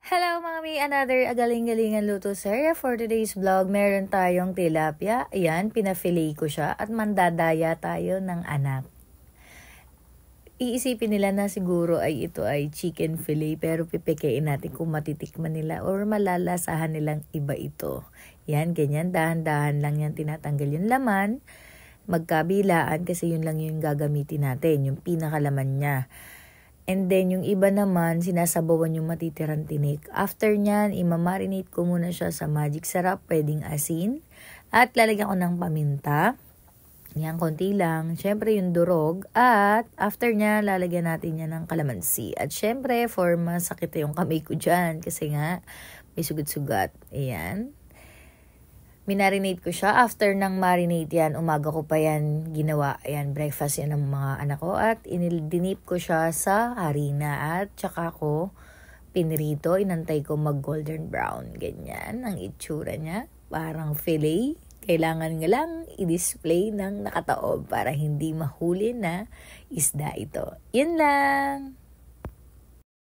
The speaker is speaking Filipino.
Hello mami, another agaling-galingan luto sir. For today's vlog, meron tayong tilapia. Ayan, pinafilet ko siya at mandadaya tayo ng anak. Iisipin nila na siguro ay ito ay chicken fillet pero pipekein natin kung matitikman nila or malalasahan nilang iba ito. Yan, ganyan, dahan-dahan lang yan tinatanggal yung laman. Magkabilaan kasi yun lang yung gagamitin natin, yung pinakalaman niya. And then, yung iba naman, sinasabawan yung matitirang tinik. After nyan, imamarinate ko muna siya sa magic sarap, pwedeng asin. At lalagyan ko ng paminta. Yan, konti lang. Siyempre, yung durog. At after nya, lalagyan natin yan ng kalamansi. At siyempre, for masakit yung kamay ko dyan. Kasi nga, may sugat-sugat. Ayan. Minarinate ko siya. After ng marinate yan, umaga ko pa yan ginawa. Ayan, breakfast yan ng mga anak ko. At dinip ko siya sa harina. At tsaka ko pinirito. Inantay ko mag golden brown. Ganyan ang itsura niya. Parang fillet. Kailangan nga lang i-display ng nakataob para hindi mahuli na isda ito. Yun lang!